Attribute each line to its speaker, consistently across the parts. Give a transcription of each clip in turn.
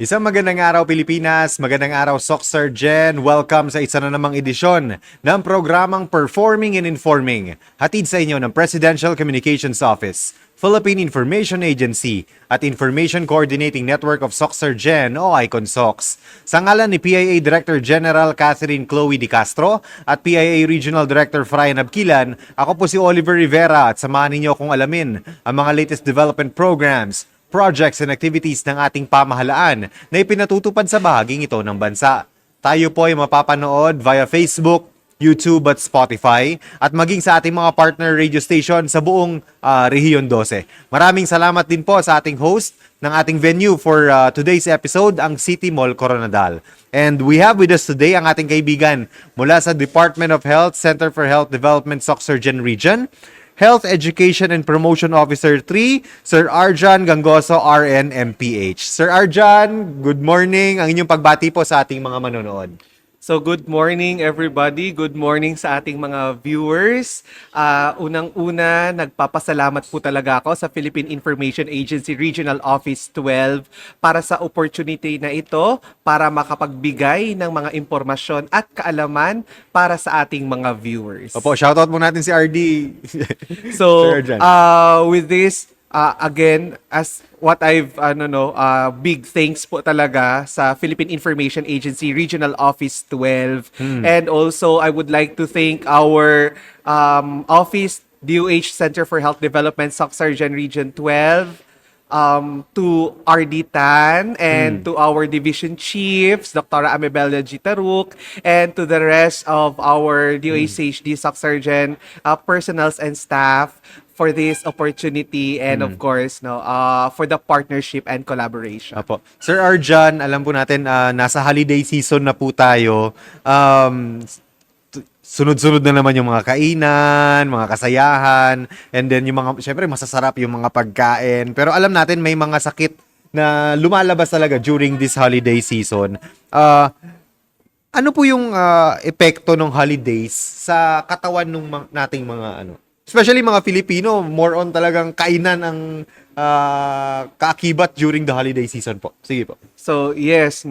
Speaker 1: Isang magandang araw Pilipinas, magandang araw Soxer Gen. Welcome sa isa na namang edisyon ng programang Performing and Informing, hatid sa inyo ng Presidential Communications Office, Philippine Information Agency at Information Coordinating Network of Soxer Gen o ICONSOX. Sa ngalan ni PIA Director General Catherine Chloe Di Castro at PIA Regional Director Fryan Abquilan, ako po si Oliver Rivera at samahan ninyo kung alamin ang mga latest development programs, projects and activities ng ating pamahalaan na ipinatutupad sa bahaging ito ng bansa. Tayo po ay mapapanood via Facebook, YouTube at Spotify at maging sa ating mga partner radio station sa buong Rehiyon 12. Maraming salamat din po sa ating host ng ating venue for today's episode, ang City Mall Coronadal. And we have with us today ang ating kaibigan mula sa Department of Health, Center for Health Development, Soxergen Region, Health Education and Promotion Officer 3, Sir Arjan Gangoso, RN, MPH. Sir Arjan, good morning. Ang inyong pagbati po sa ating mga manonood.
Speaker 2: So good morning everybody, good morning sa ating mga viewers. Unang-una, nagpapasalamat po talaga ako sa Philippine Information Agency Regional Office 12 para sa opportunity na ito para makapagbigay ng mga impormasyon at kaalaman para sa ating mga viewers.
Speaker 1: Opo, shoutout mo natin si RD.
Speaker 2: So,
Speaker 1: Sir Arjan.
Speaker 2: with this, again, as what I've, big thanks po talaga sa Philippine Information Agency Regional Office 12. And also, I would like to thank our office, DOH Center for Health Development, Soxergen Region 12, to RD Tan and to our division chiefs, Dr. Amebella G. Taruk, and to the rest of our DOHHD Soxergen personals and staff for this opportunity and of course for the partnership and collaboration.
Speaker 1: Apo. Sir Arjan, alam po natin nasa holiday season na po tayo. Sunod-sunod na naman yung mga kainan, mga kasayahan, and then yung mga, syempre masasarap yung mga pagkain. Pero alam natin may mga sakit na lumalabas talaga during this holiday season. Ano po yung epekto ng holidays sa katawan ng nating mga especially mga Filipino, more on talagang kainan ang kaakibat during the holiday season po. Sige po.
Speaker 2: So yes,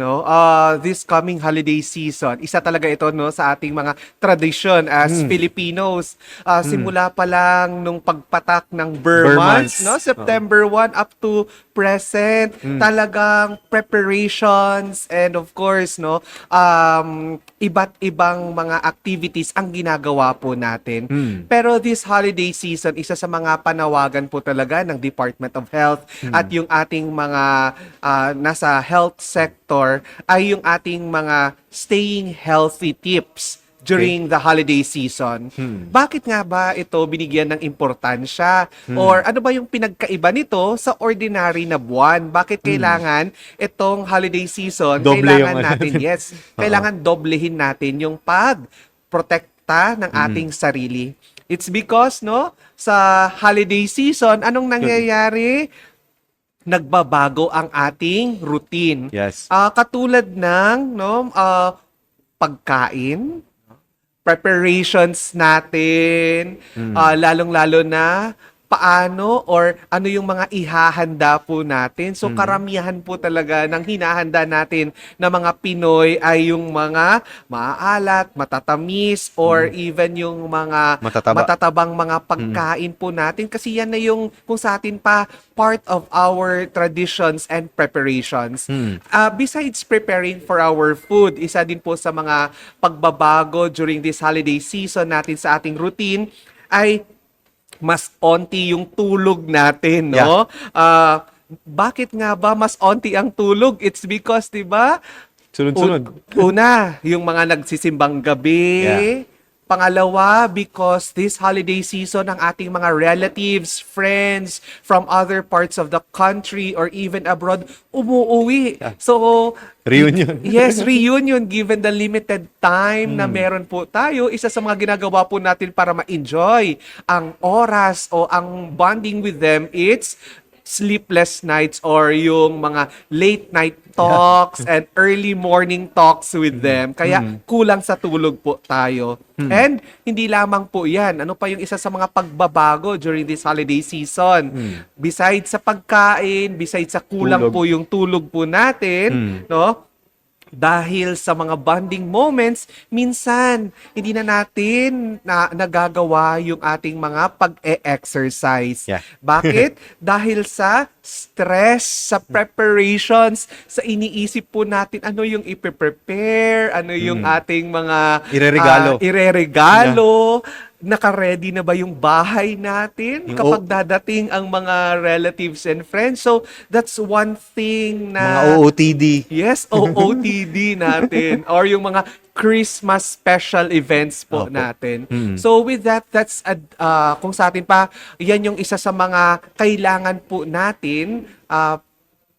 Speaker 2: this coming holiday season, isa talaga ito sa ating mga tradisyon as Filipinos. Simula pa lang nung pagpatak ng Burr months, September 1 up to present, talagang preparations and of course, iba't ibang mga activities ang ginagawa po natin. Pero this holiday season, isa sa mga panawagan po talaga ng Department of Health at yung ating mga nasa health sector ay yung ating mga staying healthy tips during the holiday season. Bakit nga ba ito binigyan ng importansya? Or ano ba yung pinagkaiba nito sa ordinary na buwan? Bakit kailangan itong holiday season, kailangan natin, kailangan doblehin natin yung pagprotekta ng ating sarili. It's because, sa holiday season, anong nangyayari? Nagbabago ang ating routine.
Speaker 1: Yes.
Speaker 2: Katulad ng pagkain, preparations natin, lalong-lalo na paano or ano yung mga ihahanda po natin. So karamihan po talaga ng hinahanda natin na mga Pinoy ay yung mga maaalat, matatamis, or even yung mga matatabang mga pagkain po natin. Kasi yan na yung kung sa atin pa part of our traditions and preparations. Besides preparing for our food, isa din po sa mga pagbabago during this holiday season natin sa ating routine ay mas onti yung tulog natin, bakit nga ba mas onti ang tulog? It's because, 'di ba?
Speaker 1: Sunod-sunod.
Speaker 2: Una, yung mga nagsisimbang gabi. Pangalawa, because this holiday season, ang ating mga relatives, friends from other parts of the country or even abroad, umuuwi. So,
Speaker 1: Reunion.
Speaker 2: Yes, reunion given the limited time na meron po tayo. Isa sa mga ginagawa po natin para ma-enjoy ang oras o ang bonding with them, it's sleepless nights or yung mga late night talks and early morning talks with them. Kaya kulang sa tulog po tayo. And hindi lamang po yan. Ano pa yung isa sa mga pagbabago during this holiday season? Besides sa pagkain, besides sa kulang
Speaker 1: Tulog.
Speaker 2: po yung tulog po natin, no? Dahil sa mga bonding moments, minsan hindi na natin nagagawa yung ating mga pag-e-exercise.
Speaker 1: Yeah.
Speaker 2: Bakit? Dahil sa stress, sa preparations, sa iniisip po natin ano yung ipe-prepare, ano yung ating mga
Speaker 1: Ireregalo.
Speaker 2: ireregalo. Naka-ready na ba yung bahay natin
Speaker 1: Yung
Speaker 2: kapag dadating ang mga relatives and friends? So, that's one thing
Speaker 1: Mga
Speaker 2: na...
Speaker 1: OOTD.
Speaker 2: Yes, OOTD natin. Or yung mga Christmas special events po
Speaker 1: Opo.
Speaker 2: natin. So with that, that's kung sa atin pa, yan yung isa sa mga kailangan po natin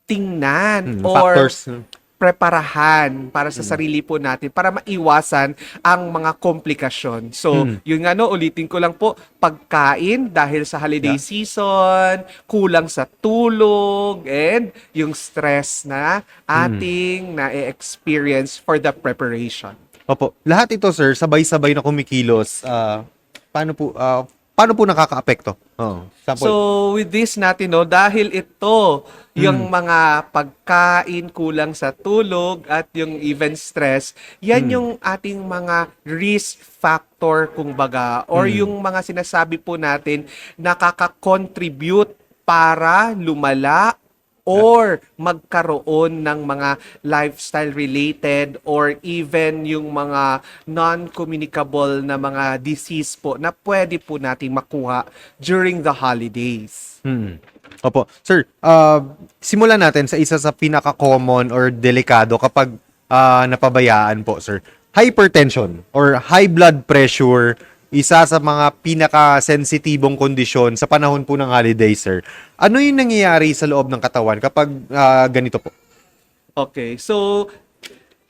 Speaker 2: tingnan or
Speaker 1: Factors.
Speaker 2: preparahan para sa sarili po natin para maiwasan ang mga komplikasyon. So, yun nga no, ulitin ko lang po, pagkain dahil sa holiday season, kulang sa tulog, and yung stress na ating na-experience for the preparation.
Speaker 1: Opo. Lahat ito, sir, sabay-sabay na kumikilos. Paano po nakakaapekto? Oo. Sample.
Speaker 2: So, with this natin, no, dahil ito, yung mga pagkain, kulang sa tulog, at yung even stress, yan yung ating mga risk factor, kumbaga, or yung mga sinasabi po natin, nakaka-contribute para lumala or magkaroon ng mga lifestyle-related or even yung mga non-communicable na mga disease po na pwede po nating makuha during the holidays.
Speaker 1: Opo. Sir, simulan natin sa isa sa pinaka-common or delikado kapag napabayaan po, sir. Hypertension or high blood pressure, isa sa mga pinaka-sensitibong kondisyon sa panahon po ng holiday, sir. Ano yung nangyayari sa loob ng katawan kapag ganito po?
Speaker 2: Okay, so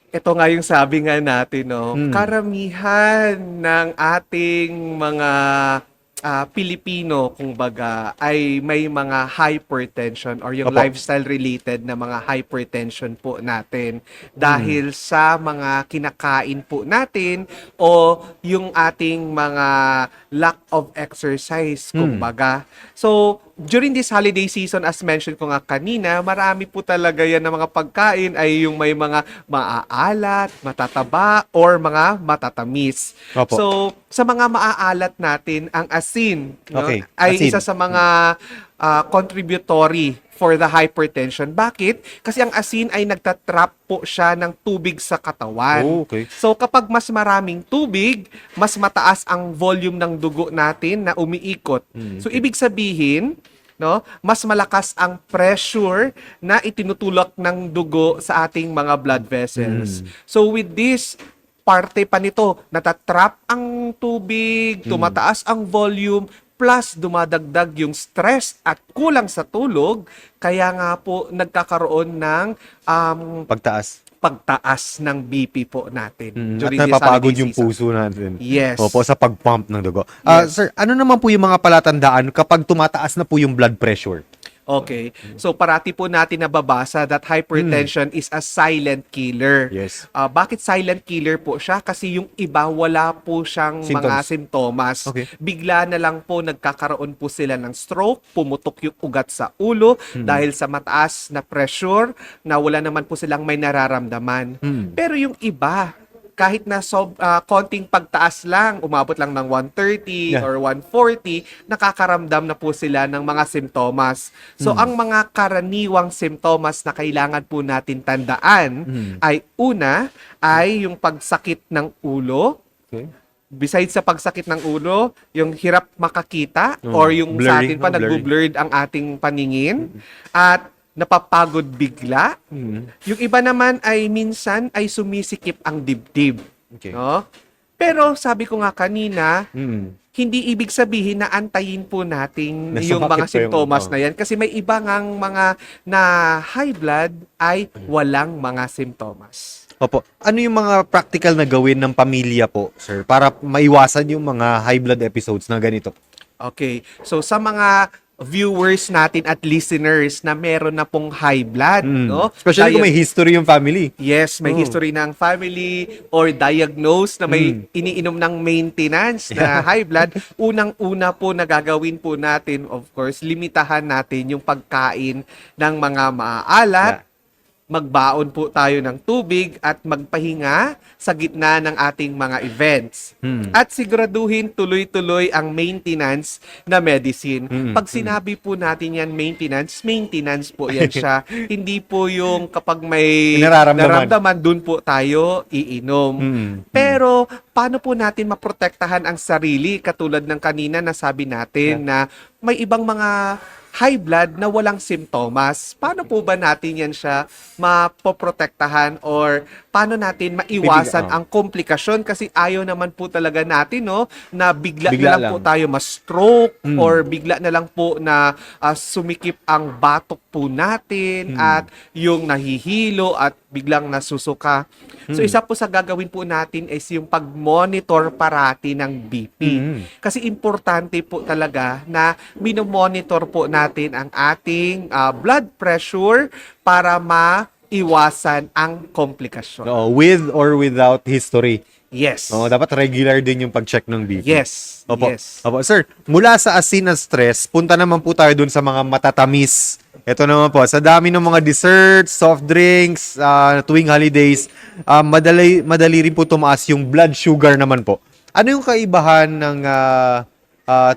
Speaker 2: ito nga yung sabi nga natin, no, karamihan ng ating mga Pilipino, kumbaga, ay may mga hypertension or yung
Speaker 1: Opo.
Speaker 2: lifestyle-related na mga hypertension po natin dahil sa mga kinakain po natin o yung ating mga lack of exercise, kumbaga. So, during this holiday season, as mentioned ko nga kanina, marami po talaga yan na mga pagkain ay yung may mga maaalat, matataba, or mga matatamis.
Speaker 1: Opo.
Speaker 2: So, sa mga maaalat natin, ang asin, no,
Speaker 1: Okay,
Speaker 2: ay
Speaker 1: asin.
Speaker 2: isa sa mga contributory for the hypertension. Bakit? Kasi ang asin ay nagtatrap po siya ng tubig sa katawan.
Speaker 1: Oh, okay.
Speaker 2: So kapag mas maraming tubig, mas mataas ang volume ng dugo natin na umiikot. So ibig sabihin, no, mas malakas ang pressure na itinutulak ng dugo sa ating mga blood vessels. So with this, parte pa nito, natatrap ang tubig, tumataas ang volume, plus dumadagdag yung stress at kulang sa tulog, kaya nga po nagkakaroon ng pagtaas ng BP po natin.
Speaker 1: At
Speaker 2: during this
Speaker 1: napapagod
Speaker 2: holiday
Speaker 1: yung
Speaker 2: season.
Speaker 1: puso natin.
Speaker 2: Yes.
Speaker 1: Opo, sa pag-pump ng dugo.
Speaker 2: Yes.
Speaker 1: Sir, ano naman po yung mga palatandaan kapag tumataas na po yung blood pressure?
Speaker 2: Okay. So parati po natin nababasa that hypertension is a silent killer.
Speaker 1: Yes.
Speaker 2: Bakit silent killer po siya? Kasi yung iba wala po siyang mga simptomas.
Speaker 1: Okay.
Speaker 2: Bigla na lang po nagkakaroon po sila ng stroke, pumutok yung ugat sa ulo dahil sa mataas na pressure na wala naman po silang may nararamdaman. Pero yung iba, kahit na konting pagtaas lang, umabot lang ng 130
Speaker 1: Yeah.
Speaker 2: or 140, nakakaramdam na po sila ng mga simptomas. So, ang mga karaniwang simptomas na kailangan po natin tandaan ay una, ay yung pagsakit ng ulo.
Speaker 1: Okay.
Speaker 2: Besides sa pagsakit ng ulo, yung hirap makakita or yung sa
Speaker 1: Blurry,
Speaker 2: atin pa
Speaker 1: no? Blurry.
Speaker 2: nagbo-blurred ang ating paningin at napapagod bigla. Yung iba naman ay minsan ay sumisikip ang dibdib.
Speaker 1: Okay.
Speaker 2: No? Pero sabi ko nga kanina, hindi ibig sabihin na antayin po natin
Speaker 1: Na
Speaker 2: yung
Speaker 1: sumakit
Speaker 2: mga
Speaker 1: pa yung-
Speaker 2: simptomas na yan. Kasi may iba ngang mga na high blood ay walang mga simptomas.
Speaker 1: Opo. Ano yung mga practical na gawin ng pamilya po, sir, para maiwasan yung mga high blood episodes na ganito?
Speaker 2: Okay. So sa mga viewers natin at listeners na meron na pong high blood, no?
Speaker 1: Especially kung may history yung family.
Speaker 2: Yes, may history ng family or diagnosed na may iniinom ng maintenance na high blood. Unang-una po na gagawin po natin, of course, limitahan natin yung pagkain ng mga maaalat. Magbaon po tayo ng tubig at magpahinga sa gitna ng ating mga events. At siguraduhin tuloy-tuloy ang maintenance na medicine. Pag sinabi po natin yan maintenance po yan siya. Hindi po yung kapag may nararamdaman, dun po tayo iinom. Pero paano po natin maprotektahan ang sarili? Katulad ng kanina na sabi natin na may ibang mga high blood na walang simptomas. Paano po ba natin yan siya mapoprotektahan or paano natin maiwasan ang komplikasyon? Kasi ayaw naman po talaga natin, no, na bigla na lang po tayo ma-stroke or bigla na lang po na sumikip ang batok po natin at yung nahihilo at biglang nasusuka. So isa po sa gagawin po natin is yung pag-monitor parati ng BP. Kasi importante po talaga na minomonitor po natin ang ating blood pressure para maiwasan ang komplikasyon.
Speaker 1: With or without history.
Speaker 2: Yes.
Speaker 1: Dapat regular din yung pag-check ng BP.
Speaker 2: Yes.
Speaker 1: Opo.
Speaker 2: Yes.
Speaker 1: Opo. Sir, mula sa asin na stress, punta naman po tayo dun sa mga matatamis. Ito naman po, sa dami ng mga desserts, soft drinks, tuwing holidays, madali rin po tumaas yung blood sugar naman po. Ano yung kaibahan ng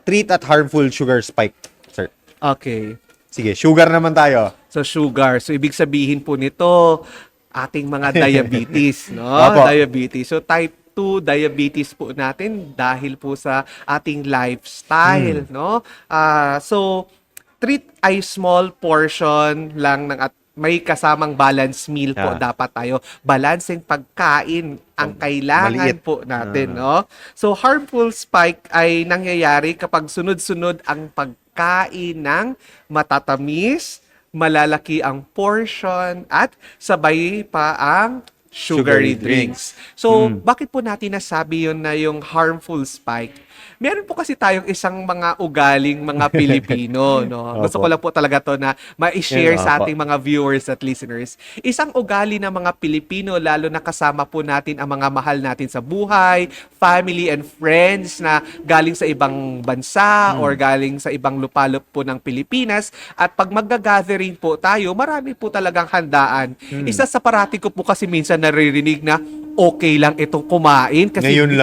Speaker 1: treat at harmful sugar spike, sir?
Speaker 2: Okay.
Speaker 1: Sige, sugar naman tayo.
Speaker 2: So sugar. So ibig sabihin po nito, ating mga diabetes, no?
Speaker 1: Opo.
Speaker 2: Diabetes. So type 2 diabetes po natin dahil po sa ating lifestyle, no? So treat ay small portion lang ng at may kasamang balance meal po dapat tayo. Balancing pagkain ang kailangan
Speaker 1: Maliit.
Speaker 2: po natin, no? So harmful spike ay nangyayari kapag sunod-sunod ang pagkain ng matatamis, malalaki ang portion at sabay pa ang sugary drinks. So, bakit po natin nasabi yun na yung harmful spike? Meron po kasi tayong isang mga ugaling mga Pilipino, no? Gusto ko lang po talaga to na ma-share sa ating mga viewers at listeners. Isang ugali ng mga Pilipino, lalo na kasama po natin ang mga mahal natin sa buhay, family and friends na galing sa ibang bansa or galing sa ibang lupalop po ng Pilipinas. At pag mag-gathering po tayo, marami po talagang handaan. Isa sa parati ko po kasi minsan naririnig na okay lang itong kumain kasi ngayon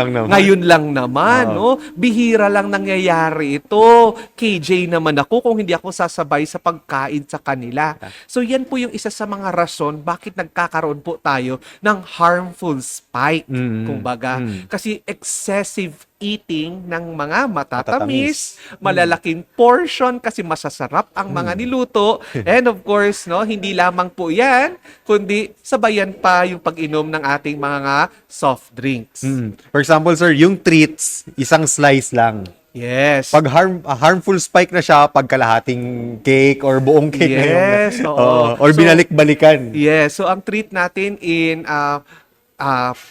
Speaker 2: lang naman, no? Bihira lang nangyayari ito. KJ naman ako kung hindi ako sasabay sa pagkain sa kanila. So yan po yung isa sa mga rason bakit nagkakaroon po tayo ng harmful spike, kumbaga. Kasi excessive eating ng mga matatamis, malalaking portion kasi masasarap ang mga niluto. And of course, no, hindi lamang po 'yan, kundi sabayan pa yung pag-inom ng ating mga soft drinks.
Speaker 1: For example, sir, yung treats, isang slice lang.
Speaker 2: Yes.
Speaker 1: Pag harmful spike na siya, pag kalahating cake or buong cake na yun.
Speaker 2: Yes, oo.
Speaker 1: Or
Speaker 2: So,
Speaker 1: binalik-balikan.
Speaker 2: Yes, so ang treat natin in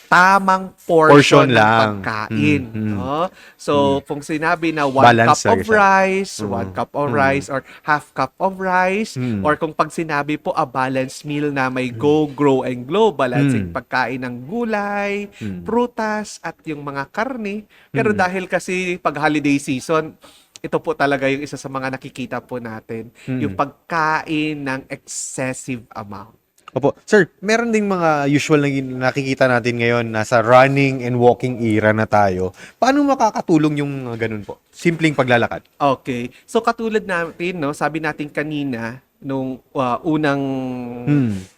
Speaker 2: tamang portion ng
Speaker 1: lang.
Speaker 2: pagkain, no? So, kung sinabi na 1
Speaker 1: Balance
Speaker 2: cup of
Speaker 1: siya.
Speaker 2: rice, 1 cup of rice, or half cup of rice, or kung pag sinabi po a balanced meal na may go, grow, and glow, balancing pagkain ng gulay, prutas, at yung mga karne. Pero dahil kasi pag holiday season, ito po talaga yung isa sa mga nakikita po natin, yung pagkain ng excessive amount.
Speaker 1: Opo. Sir, meron ding mga usual na nakikita natin ngayon, nasa running and walking era na tayo. Paano makakatulong yung ganun po? Simpleng paglalakad.
Speaker 2: Okay. So katulad natin, no, sabi natin kanina nung unang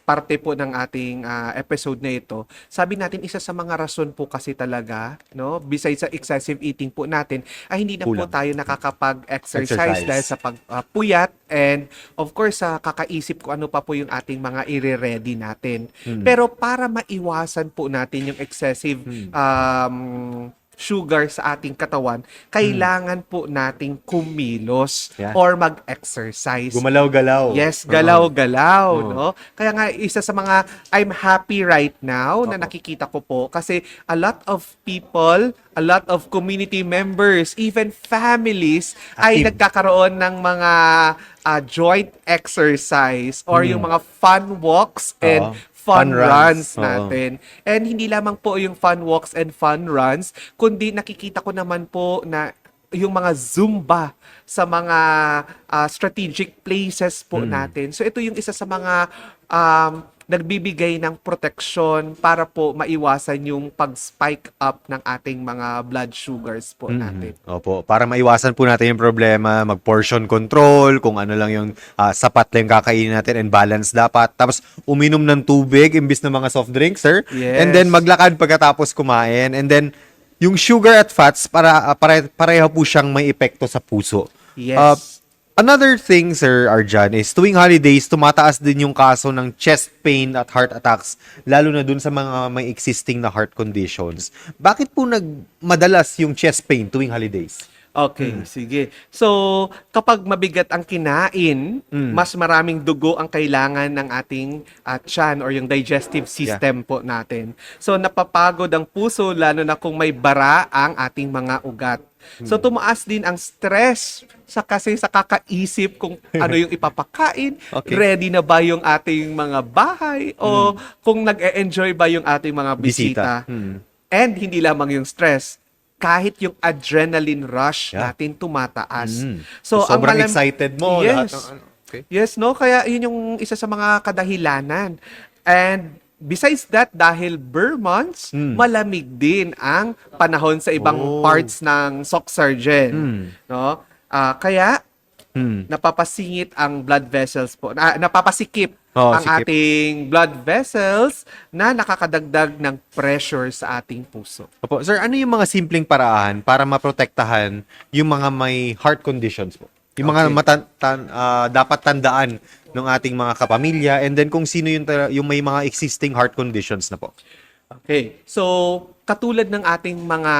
Speaker 2: parte po ng ating episode na ito, sabi natin isa sa mga rason po kasi talaga, no, besides sa excessive eating po natin, ay hindi na po tayo nakakapag-exercise dahil sa pagpuyat and of course kakaisip ko ano pa po yung ating mga ire-ready natin. Pero para maiwasan po natin yung excessive sugar sa ating katawan, kailangan po nating kumilos
Speaker 1: Yeah.
Speaker 2: or mag-exercise.
Speaker 1: Gumalaw-galaw.
Speaker 2: Yes,
Speaker 1: Oo.
Speaker 2: galaw-galaw,
Speaker 1: Oo.
Speaker 2: no? Kaya nga, isa sa mga I'm happy right now na nakikita ko po kasi a lot of people, a lot of community members, even families ay
Speaker 1: Active.
Speaker 2: nagkakaroon ng mga joint exercise or yung mga fun walks and
Speaker 1: Oo.
Speaker 2: fun
Speaker 1: Fun
Speaker 2: runs
Speaker 1: runs. Oo.
Speaker 2: natin. And hindi lamang po yung fun walks and fun runs, kundi nakikita ko naman po na yung mga Zumba sa mga strategic places po natin. So ito yung isa sa mga nagbibigay ng proteksyon para po maiwasan yung pag-spike up ng ating mga blood sugars po natin.
Speaker 1: Opo, para maiwasan po natin yung problema, mag-portion control, kung ano lang yung sapat lang yung kakainin natin and balance dapat. Tapos uminom ng tubig imbis ng mga soft drinks, sir.
Speaker 2: Yes.
Speaker 1: And then maglakad pagkatapos kumain. And then yung sugar at fats, pareho po siyang may epekto sa puso.
Speaker 2: Yes.
Speaker 1: Another thing, Sir Arjan, is tuwing holidays, tumataas din yung kaso ng chest pain at heart attacks, lalo na dun sa mga may existing na heart conditions. Bakit po madalas yung chest pain tuwing holidays?
Speaker 2: Okay, sige. So, kapag mabigat ang kinain, mas maraming dugo ang kailangan ng ating tiyan or yung digestive system po natin. So, napapagod ang puso lalo na kung may bara ang ating mga ugat. So, tumaas din ang stress kasi sa kakaisip kung ano yung ipapakain,
Speaker 1: Okay.
Speaker 2: ready na ba yung ating mga bahay, o kung nag-e-enjoy ba yung ating mga bisita. And hindi lamang yung stress, kahit yung adrenaline rush
Speaker 1: Yeah.
Speaker 2: natin tumataas.
Speaker 1: So, sobrang excited mo.
Speaker 2: Yes.
Speaker 1: Lahat ng okay.
Speaker 2: Yes, no? Kaya yun yung isa sa mga kadahilanan. And besides that, dahil Burr months, malamig din ang panahon sa ibang parts ng Soxargen. No? Kaya, napapasingit ang blood vessels po. Napapasikip ang
Speaker 1: Sikip.
Speaker 2: ating blood vessels na nakakadagdag ng pressure sa ating puso.
Speaker 1: Opo. Sir, ano yung mga simpleng paraan para maprotektahan yung mga may heart conditions po? Yung mga dapat tandaan ng ating mga kapamilya, and then kung sino yung may mga existing heart conditions na po.
Speaker 2: Okay. So, katulad ng ating mga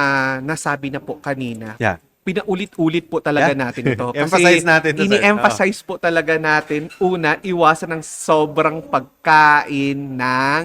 Speaker 2: nasabi na po kanina,
Speaker 1: Yeah.
Speaker 2: pinaulit-ulit po talaga
Speaker 1: Yeah.
Speaker 2: natin ito.
Speaker 1: Emphasize natin to, sir.
Speaker 2: ini-emphasize po talaga natin, una, iwasan ng sobrang pagkain ng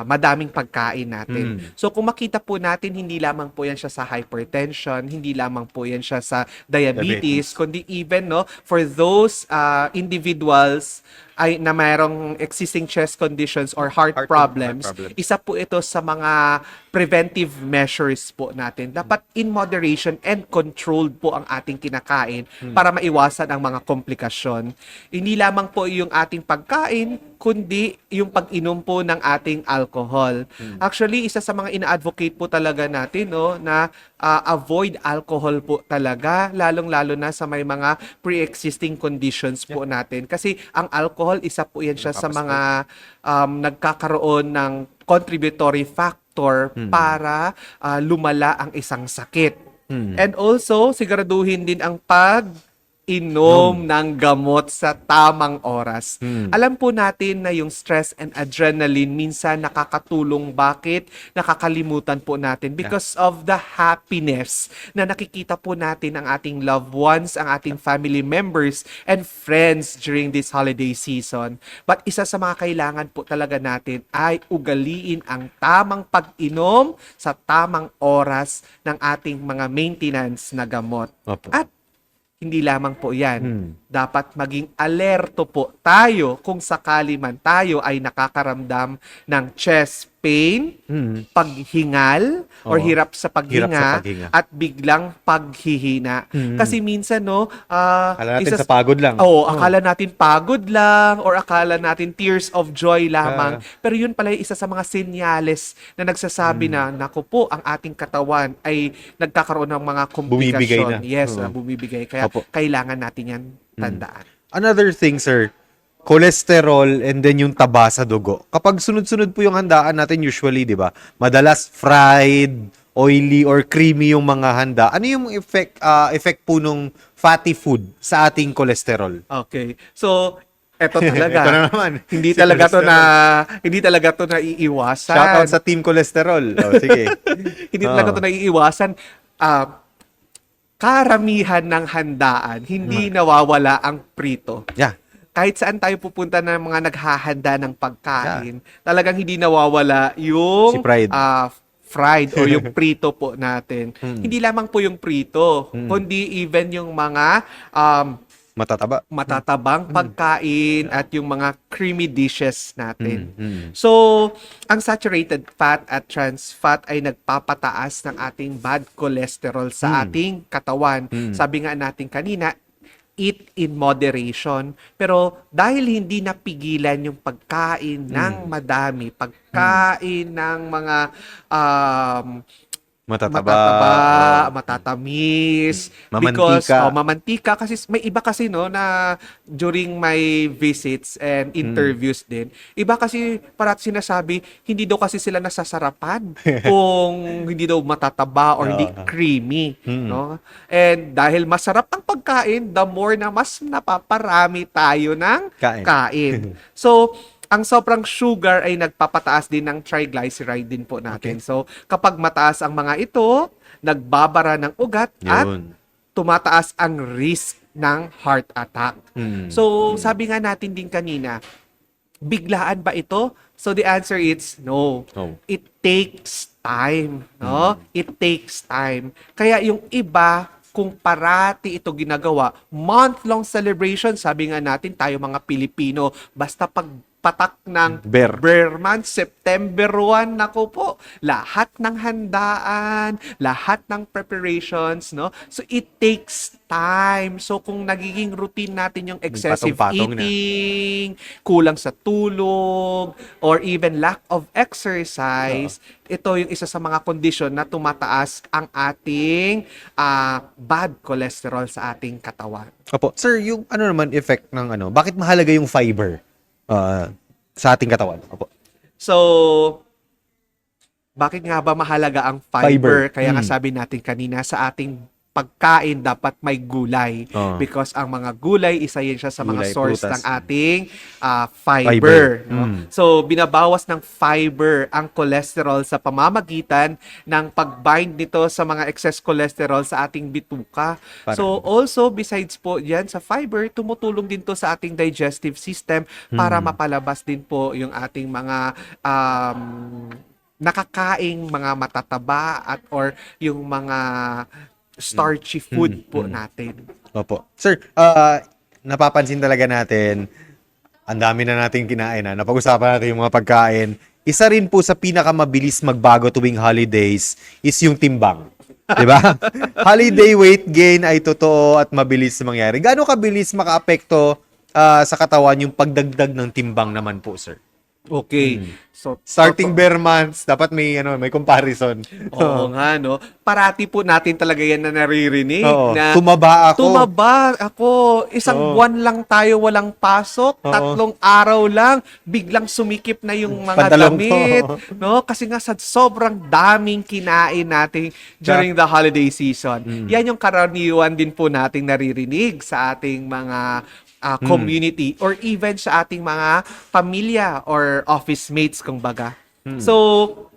Speaker 2: madaming pagkain natin. So kung makita po natin, hindi lamang po yan siya sa hypertension, hindi lamang po yan siya sa diabetes, kundi even for those individuals na mayroong existing chest conditions or heart problems, isa po ito sa mga preventive measures po natin. Dapat in moderation and controlled po ang ating kinakain para maiwasan ang mga komplikasyon. Hindi lamang po yung ating pagkain, kundi yung pag-inom po ng ating alcohol. Actually, isa sa mga ina-advocate po talaga natin na avoid alcohol po talaga, lalong-lalo na sa may mga pre-existing conditions po natin. Kasi ang alcohol, isa po yan siya sa mga nagkakaroon ng contributory factor para lumala ang isang sakit. And also, siguraduhin din ang inom ng gamot sa tamang oras. Alam po natin na yung stress and adrenaline minsan nakakatulong. Bakit? Nakakalimutan po natin because of the happiness na nakikita po natin ang ating loved ones, ang ating family members and friends during this holiday season. But isa sa mga kailangan po talaga natin ay ugaliin ang tamang pag-inom sa tamang oras ng ating mga maintenance na gamot.
Speaker 1: Opo.
Speaker 2: At hindi lamang po yan. Dapat maging alerto po tayo kung sakali man tayo ay nakakaramdam ng chest pain, paghingal, or
Speaker 1: Oo.
Speaker 2: hirap sa paghinga,
Speaker 1: paghinga.
Speaker 2: at biglang paghihina. Kasi minsan,
Speaker 1: Akala natin sa pagod lang.
Speaker 2: Oo, akala natin pagod lang, or akala natin tears of joy lamang. Pero yun pala yung isa sa mga senyales na nagsasabi na, naku po, ang ating katawan ay nagkakaroon ng mga
Speaker 1: Bumibigay
Speaker 2: komplikasyon.
Speaker 1: na.
Speaker 2: Yes,
Speaker 1: Oo.
Speaker 2: bumibigay. Kaya
Speaker 1: Opo.
Speaker 2: kailangan natin yan tandaan.
Speaker 1: Another thing, sir, cholesterol and then yung taba sa dugo. Kapag sunod-sunod po yung handaan natin usually, di ba? Madalas fried, oily, or creamy yung mga handa. Ano yung effect po nung fatty food sa ating cholesterol?
Speaker 2: Okay. So, Eto talaga.
Speaker 1: Ito na naman.
Speaker 2: Hindi
Speaker 1: Si
Speaker 2: talaga to
Speaker 1: cholesterol.
Speaker 2: hindi talaga to naiiwasan.
Speaker 1: Shoutout sa Team Cholesterol. Oh, sige.
Speaker 2: Hindi talaga
Speaker 1: Oo.
Speaker 2: to naiiwasan. Karamihan ng handaan, hindi nawawala ang prito.
Speaker 1: Yeah.
Speaker 2: Kahit saan tayo pupunta ng mga naghahanda ng pagkain, talagang hindi nawawala yung
Speaker 1: Si Pride.
Speaker 2: fried or yung prito po natin. Hindi lamang po yung prito,
Speaker 1: Hmm.
Speaker 2: kundi even yung mga
Speaker 1: Matataba.
Speaker 2: matatabang pagkain at yung mga creamy dishes natin.
Speaker 1: Mm.
Speaker 2: So, ang saturated fat at trans fat ay nagpapataas ng ating bad cholesterol sa ating katawan. Sabi nga natin kanina, eat in moderation. Pero dahil hindi napigilan yung pagkain ng madami, pagkain ng mga
Speaker 1: Matataba.
Speaker 2: matatamis,
Speaker 1: Mamantika.
Speaker 2: because mamantika kasi may iba kasi no na during my visits and interviews din. Iba kasi parat sinasabi hindi daw kasi sila nasasarapan kung hindi daw matataba or hindi creamy, no? And dahil masarap ang pagkain, the more na mas napaparami tayo ng kain. So, ang sobrang sugar ay nagpapataas din ng triglyceride din po natin. So, kapag mataas ang mga ito, nagbabara ng ugat at tumataas ang risk ng heart attack. So, sabi nga natin din kanina, biglaan ba ito? So, the answer is no. It takes time, no? It takes time. Kaya yung iba, kung parati ito ginagawa, month-long celebration, sabi nga natin, tayo mga Pilipino, basta pag patak ng Bear Month, September 1, nako po, lahat ng handaan, lahat ng preparations, no? So, it takes time. So, kung nagiging routine natin yung excessive
Speaker 1: Patong-patong
Speaker 2: eating, kulang sa tulog, or even lack of exercise, ito yung isa sa mga kondisyon na tumataas ang ating bad cholesterol sa ating katawan.
Speaker 1: Opo. Sir, yung ano naman effect ng ano, bakit mahalaga yung fiber sa ating katawan? Opo.
Speaker 2: So, bakit nga ba mahalaga ang fiber? Kaya nga sabi natin kanina sa ating pagkain dapat may gulay. Because ang mga gulay, isa yan siya sa mga
Speaker 1: Gulay,
Speaker 2: source
Speaker 1: prutas.
Speaker 2: ng ating fiber. No?
Speaker 1: Mm.
Speaker 2: So, binabawas ng fiber ang cholesterol sa pamamagitan ng pag-bind nito sa mga excess cholesterol sa ating bituka. So, also, besides po yan sa fiber, tumutulong din to sa ating digestive system para mapalabas din po yung ating mga nakakaing mga matataba at or yung mga starchy food po natin.
Speaker 1: Opo. Sir, napapansin talaga natin, ang dami na natin kinain na. Napag-usapan natin yung mga pagkain. Isa rin po sa pinakamabilis magbago tuwing holidays is yung timbang. 'Di ba? Holiday weight gain ay totoo at mabilis mangyari. Gaano kabilis makaapekto sa katawan yung pagdagdag ng timbang naman po, sir?
Speaker 2: Okay. So,
Speaker 1: Starting bare months, dapat may may comparison.
Speaker 2: oo nga, no? Parati po natin talaga yan na naririnig.
Speaker 1: Oo.
Speaker 2: Na
Speaker 1: Tumaba ako.
Speaker 2: Tumaba ako. Isang buwan lang tayo walang pasok. 3 araw lang. Biglang sumikip na yung mga
Speaker 1: Pantalon
Speaker 2: damit.
Speaker 1: ko.
Speaker 2: No? Kasi nga sa sobrang daming kinain natin during the holiday season. Yan yung karaniwan din po nating naririnig sa ating mga community or even sa ating mga pamilya or office mates kung baga. So,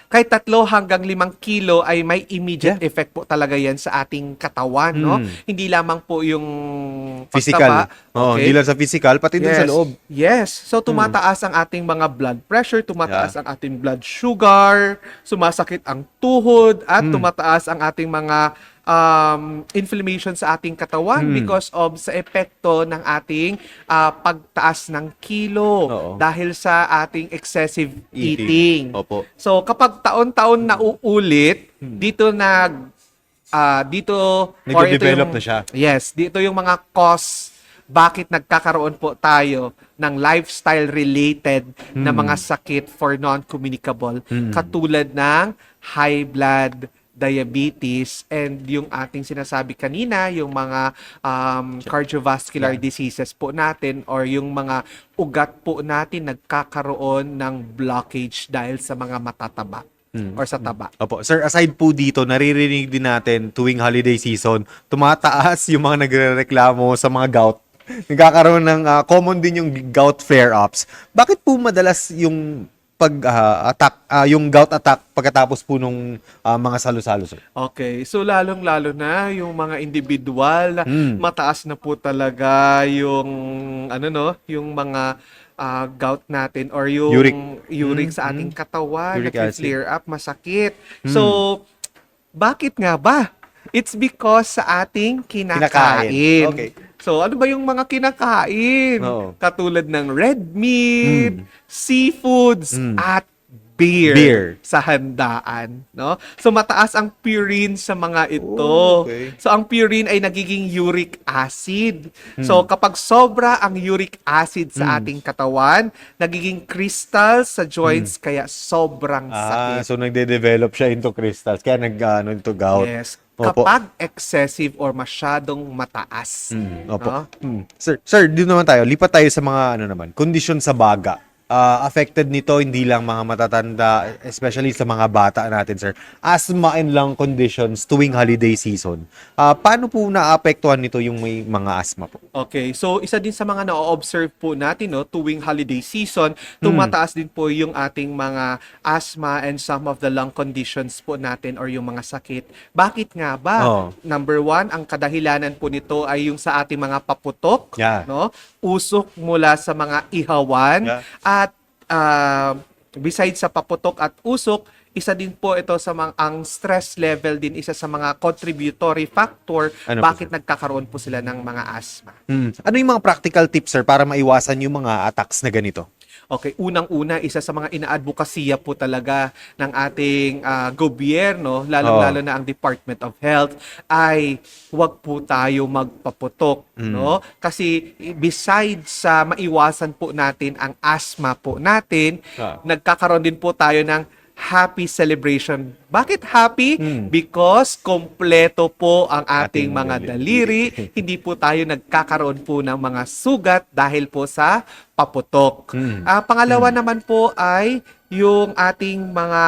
Speaker 2: kahit 3 hanggang 5 kilo ay may immediate effect po talaga yan sa ating katawan, no? Hindi lamang po yung
Speaker 1: Physical.
Speaker 2: pagtaba.
Speaker 1: Oo,
Speaker 2: Okay?
Speaker 1: hindi lang sa physical, pati din sa loob.
Speaker 2: Yes. So, tumataas ang ating mga blood pressure, tumataas ang ating blood sugar, sumasakit ang tuhod, at tumataas ang ating mga inflammation sa ating katawan because of sa epekto ng ating pagtaas ng kilo dahil sa ating excessive eating.
Speaker 1: Opo.
Speaker 2: So, kapag taon-taon na uulit, dito
Speaker 1: Nagde-develop na siya.
Speaker 2: Yes, dito yung mga cause bakit nagkakaroon po tayo ng lifestyle-related na mga sakit for non-communicable katulad ng high blood, diabetes, and yung ating sinasabi kanina, yung mga cardiovascular diseases po natin or yung mga ugat po natin nagkakaroon ng blockage dahil sa mga matataba or sa taba.
Speaker 1: Opo. Sir, aside po dito, naririnig din natin tuwing holiday season, tumataas yung mga nagrereklamo sa mga gout. Nagkakaroon ng common din yung gout flare-ups. Bakit po madalas yung pag-attack, yung gout attack pagkatapos po nung mga salo-salo, sir?
Speaker 2: Okay, so lalong-lalo na yung mga individual na mataas na po talaga yung ano no, yung mga gout natin or yung uric sa ating katawan,
Speaker 1: Uric acid.
Speaker 2: nag-flare up, masakit. So, bakit nga ba? It's because sa ating kinakain.
Speaker 1: Okay.
Speaker 2: So, ano ba yung mga kinakain?
Speaker 1: Oo.
Speaker 2: Katulad ng red meat, seafoods, at beer sa handaan, no? So mataas ang purine sa mga ito.
Speaker 1: Oh, okay.
Speaker 2: So ang purine ay nagiging uric acid. So kapag sobra ang uric acid sa ating katawan, nagiging crystals sa joints kaya sobrang sakit.
Speaker 1: So nagde-develop siya into crystals. Kaya into gout.
Speaker 2: Yes.
Speaker 1: Opo.
Speaker 2: Kapag excessive or masyadong mataas.
Speaker 1: Opo.
Speaker 2: No?
Speaker 1: Sir, dito naman tayo. Lipat tayo sa mga kondisyon sa baga. Affected nito hindi lang mga matatanda, especially sa mga bata natin, sir. Asthma and lung conditions tuwing holiday season. Paano po naapektuhan nito yung may mga asthma po?
Speaker 2: Okay, so isa din sa mga na-observe po natin no, tuwing holiday season, tumataas din po yung ating mga asthma and some of the lung conditions po natin or yung mga sakit. Bakit nga ba?
Speaker 1: Oh.
Speaker 2: Number one, ang kadahilanan po nito ay yung sa ating mga paputok,
Speaker 1: Yeah.
Speaker 2: no? Usok mula sa mga ihawan
Speaker 1: Yeah.
Speaker 2: at besides sa paputok at usok, isa din po ito sa mga ang stress level din isa sa mga contributory factor
Speaker 1: Ano po,
Speaker 2: bakit nagkakaroon po sila ng mga asthma.
Speaker 1: Ano yung mga practical tips, sir, para maiwasan yung mga attacks na ganito?
Speaker 2: Okay, unang-una, isa sa mga inaadvokasya po talaga ng ating gobyerno, lalong-lalo na ang Department of Health, ay huwag po tayo magpaputok, no? Kasi besides sa maiwasan po natin ang asthma po natin, nagkakaroon din po tayo ng happy celebration. Bakit happy? Because kompleto po ang ating mga daliri. Hindi po tayo nagkakaroon po ng mga sugat dahil po sa paputok. Pangalawa naman po ay yung ating mga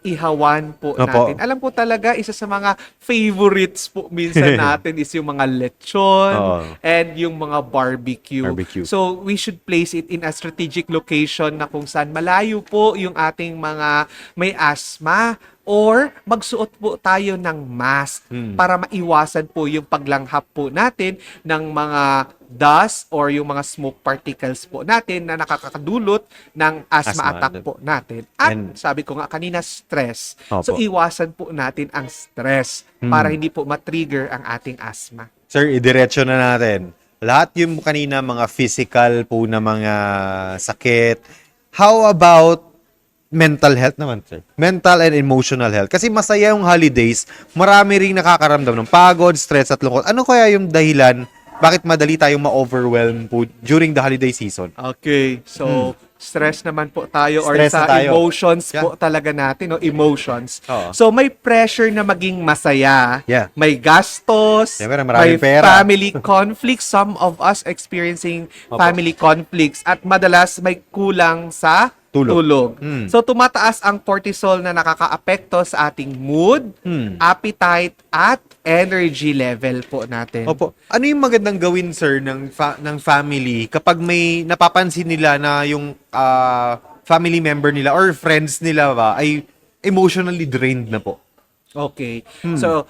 Speaker 2: ihawan po
Speaker 1: Opo.
Speaker 2: natin. Alam po talaga, isa sa mga favorites po minsan natin is yung mga lechon
Speaker 1: Oo.
Speaker 2: and yung mga barbecue.
Speaker 1: Barbecue.
Speaker 2: So, we should place it in a strategic location na kung saan malayo po yung ating mga may asthma or magsuot po tayo ng mask para maiwasan po yung paglanghap po natin ng mga dust or yung mga smoke particles po natin na nakakadulot ng asthma
Speaker 1: Asthma.
Speaker 2: attack po natin. At
Speaker 1: And-
Speaker 2: sabi ko nga kanina, stress.
Speaker 1: Opo.
Speaker 2: So, iwasan po natin ang stress para hindi po matrigger ang ating asthma.
Speaker 1: Sir, idiretso na natin. Lahat yung kanina mga physical po na mga sakit. How about mental health naman, sir? Mental and emotional health. Kasi masaya yung holidays, marami ring nakakaramdam ng pagod, stress at lungkot. Ano kaya yung dahilan bakit madali tayong ma-overwhelm po during the holiday season?
Speaker 2: Okay, so stress naman po tayo or
Speaker 1: Stress
Speaker 2: sa
Speaker 1: na tayo.
Speaker 2: emotions
Speaker 1: Yeah.
Speaker 2: po talaga natin, no? Emotions.
Speaker 1: Oo.
Speaker 2: So may pressure na maging masaya.
Speaker 1: Yeah.
Speaker 2: May gastos,
Speaker 1: Siyempre, maraming
Speaker 2: may
Speaker 1: pera.
Speaker 2: family conflicts, some of us experiencing
Speaker 1: Opo.
Speaker 2: family conflicts at madalas may kulang sa
Speaker 1: Tulog.
Speaker 2: So tumataas ang cortisol na nakakaapekto sa ating mood, appetite at energy level po natin.
Speaker 1: Opo. Ano yung magandang gawin, sir, ng family kapag may napapansin nila na yung family member nila or friends nila ba ay emotionally drained na po?
Speaker 2: Okay. So,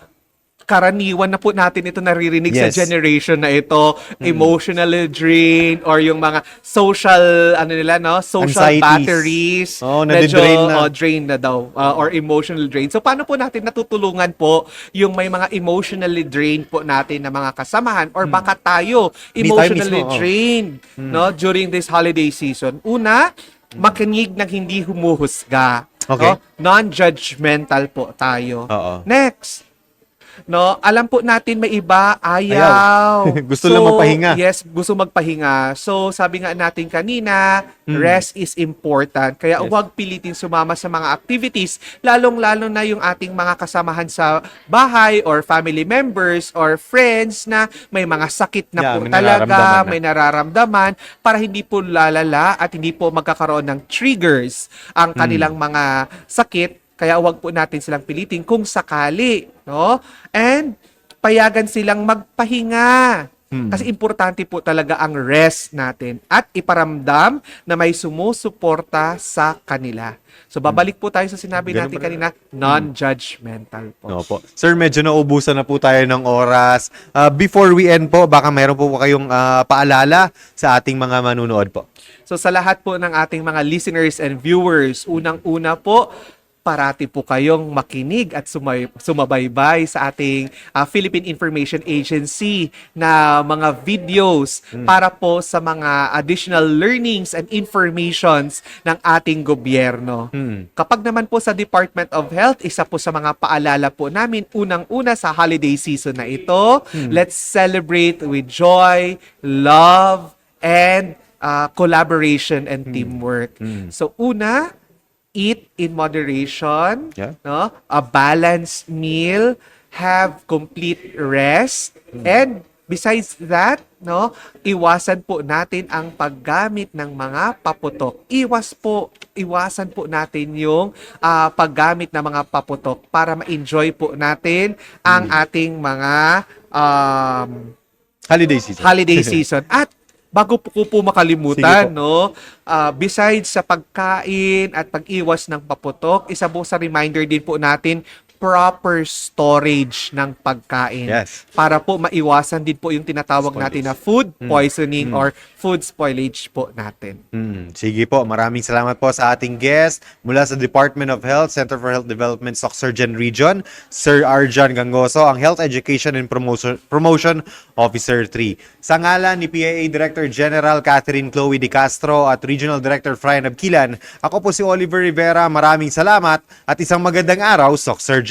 Speaker 2: karaniwan na po natin ito naririnig
Speaker 1: Yes.
Speaker 2: sa generation na ito, emotionally drained or yung mga social, social
Speaker 1: Anxieties.
Speaker 2: batteries.
Speaker 1: Oo,
Speaker 2: medyo,
Speaker 1: nade-drain na.
Speaker 2: drain na daw or emotional drain. So, paano po natin natutulungan po yung may mga emotionally drained po natin na mga kasamahan or baka tayo
Speaker 1: Hindi tayo
Speaker 2: emotionally
Speaker 1: mismo, oh.
Speaker 2: drained no, during this holiday season? Una, makinig ng hindi humuhusga.
Speaker 1: Okay.
Speaker 2: No? Non-judgmental po tayo.
Speaker 1: Oo.
Speaker 2: Next, no, alam po natin may iba ayaw.
Speaker 1: Gusto lang magpahinga.
Speaker 2: Yes, gusto magpahinga. So, sabi nga natin kanina, rest is important. Kaya
Speaker 1: Yes.
Speaker 2: huwag pilitin sumama sa mga activities, lalong-lalo na yung ating mga kasamahan sa bahay or family members or friends na may mga sakit na
Speaker 1: Yeah,
Speaker 2: po
Speaker 1: may
Speaker 2: talaga,
Speaker 1: nararamdaman na.
Speaker 2: may nararamdaman para hindi po lalala at hindi po magkakaroon ng triggers ang kanilang mga sakit. Kaya huwag po natin silang pilitin kung sakali, no? And payagan silang magpahinga. Kasi importante po talaga ang rest natin at iparamdam na may sumusuporta sa kanila. So babalik po tayo sa sinabi
Speaker 1: Ganun
Speaker 2: natin
Speaker 1: ba na-
Speaker 2: kanina, non-judgmental po.
Speaker 1: Opo. Sir, medyo naubusan na po tayo ng oras. Before we end po, baka mayroon po kayong paalala sa ating mga manunood po.
Speaker 2: So sa lahat po ng ating mga listeners and viewers, unang-una po, parati po kayong makinig at sumabaybay sa ating Philippine Information Agency na mga videos para po sa mga additional learnings and informations ng ating gobyerno. Kapag naman po sa Department of Health, isa po sa mga paalala po namin, unang-una sa holiday season na ito, let's celebrate with joy, love, and collaboration and teamwork. So una, eat in moderation,
Speaker 1: Yeah.
Speaker 2: no? A balanced meal, have complete rest, and besides that, no, iwasan po natin ang paggamit ng mga paputok. Iwasan po natin yung paggamit ng mga paputok para ma-enjoy po natin ang ating mga
Speaker 1: Holiday season.
Speaker 2: holiday season. At bago po ko po makalimutan,
Speaker 1: Sige po.
Speaker 2: no, besides sa pagkain at pag-iwas ng paputok, isa po sa reminder din po natin, proper storage ng pagkain.
Speaker 1: Yes.
Speaker 2: Para po maiwasan din po yung tinatawag
Speaker 1: Spoilage.
Speaker 2: natin na food poisoning or food spoilage po natin.
Speaker 1: Sige po, maraming salamat po sa ating guest mula sa Department of Health, Center for Health Development, Surgeon Region, Sir Arjan Gangoso, ang Health Education and Promotion Officer 3. Sa ngalan ni PIA Director General Catherine Chloe De Castro at Regional Director Frian Abquilan, ako po si Oliver Rivera. Maraming salamat at isang magandang araw, Surgeon.